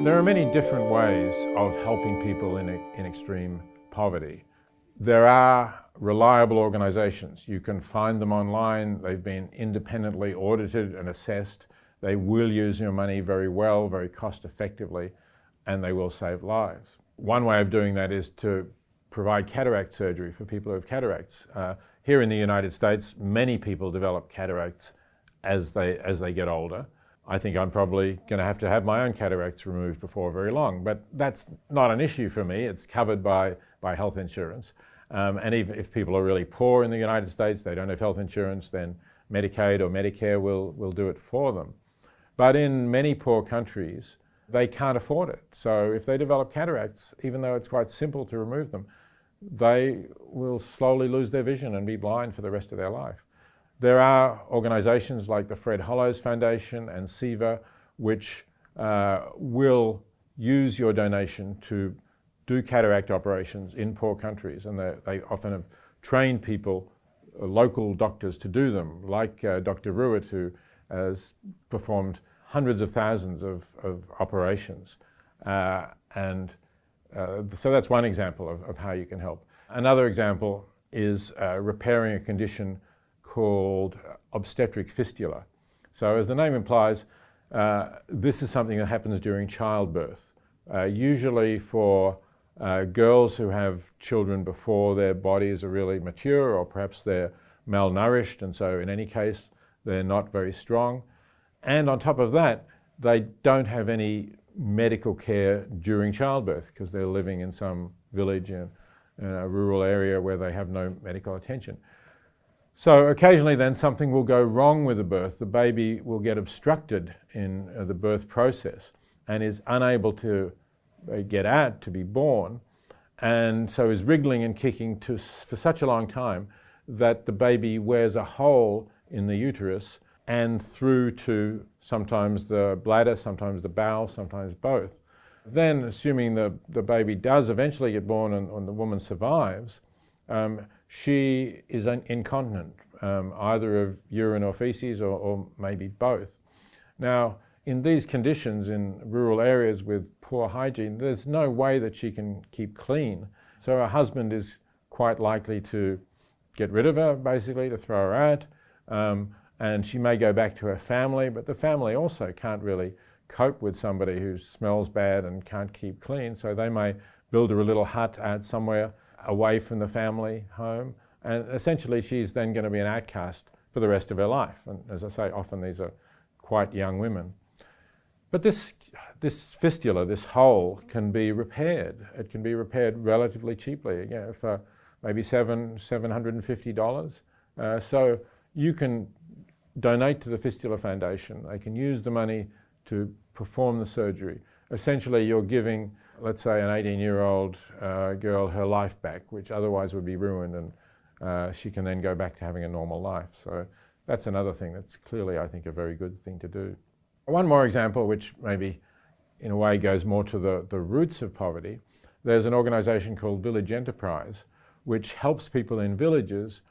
There are many different ways of helping people in extreme poverty. There are reliable organisations. You can find them online. They've been independently audited and assessed. They will use your money very well, very cost effectively, and they will save lives. One way of doing that is to provide cataract surgery for people who have cataracts. Here in the United States, many people develop cataracts as they get older. I think I'm probably going to have my own cataracts removed before very long, but that's not an issue for me. It's covered by health insurance. And even if people are really poor in the United States, they don't have health insurance, then Medicaid or Medicare will do it for them. But in many poor countries, they can't afford it. So if they develop cataracts, even though it's quite simple to remove them, they will slowly lose their vision and be blind for the rest of their life. There are organisations like the Fred Hollows Foundation and SIVA which will use your donation to do cataract operations in poor countries, and they often have trained people, local doctors, to do them, like Dr. Laureate, who has performed hundreds of thousands of operations. So that's one example of how you can help. Another example is repairing a condition called obstetric fistula. So as the name implies, this is something that happens during childbirth, usually for girls who have children before their bodies are really mature, or perhaps they're malnourished, and so in any case they're not very strong. And on top of that, they don't have any medical care during childbirth because they're living in some village in a rural area where they have no medical attention. So occasionally then something will go wrong with the birth. The baby will get obstructed in the birth process and is unable to get out, to be born, and so is wriggling and kicking for such a long time that the baby wears a hole in the uterus and through to sometimes the bladder, sometimes the bowel, sometimes both. Then, assuming the baby does eventually get born and the woman survives, she is incontinent, either of urine or feces or maybe both. Now, in these conditions in rural areas with poor hygiene, there's no way that she can keep clean. So her husband is quite likely to get rid of her, basically, to throw her out. And she may go back to her family, but the family also can't really cope with somebody who smells bad and can't keep clean. So they may build her a little hut out somewhere away from the family home. And essentially she's then going to be an outcast for the rest of her life. And as I say, often these are quite young women. But this fistula, this hole, can be repaired. It can be repaired relatively cheaply, for maybe $750. So you can donate to the Fistula Foundation. They can use the money to perform the surgery. Essentially, you're giving, let's say, an 18-year-old girl her life back, which otherwise would be ruined, and she can then go back to having a normal life. So that's another thing that's clearly, I think, a very good thing to do. One more example, which maybe in a way goes more to the roots of poverty. There's an organisation called Village Enterprise, which helps people in villages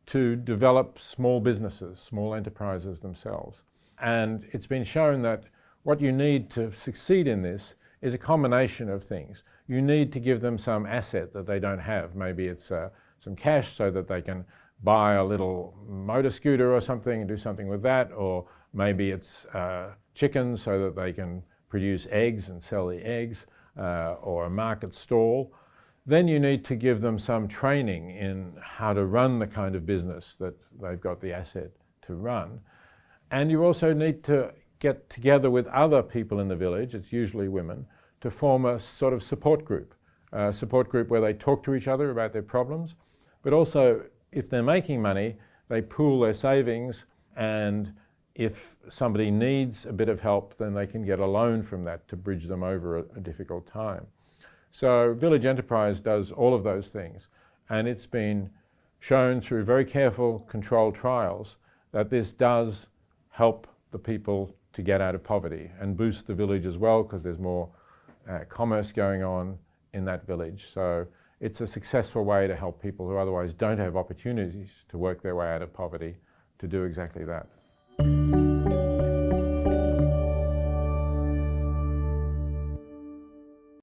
to develop small businesses, small enterprises themselves. And it's been shown that what you need to succeed in this is a combination of things. You need to give them some asset that they don't have. Maybe it's some cash so that they can buy a little motor scooter or something and do something with that, or maybe it's chickens so that they can produce eggs and sell the eggs, or a market stall. Then you need to give them some training in how to run the kind of business that they've got the asset to run. And you also need to get together with other people in the village, it's usually women, to form a sort of support group where they talk to each other about their problems, but also if they're making money, they pool their savings, and if somebody needs a bit of help, then they can get a loan from that to bridge them over a difficult time. So Village Enterprise does all of those things, and it's been shown through very careful controlled trials that this does help the people to get out of poverty and boost the village as well, because there's more commerce going on in that village. So it's a successful way to help people who otherwise don't have opportunities to work their way out of poverty to do exactly that.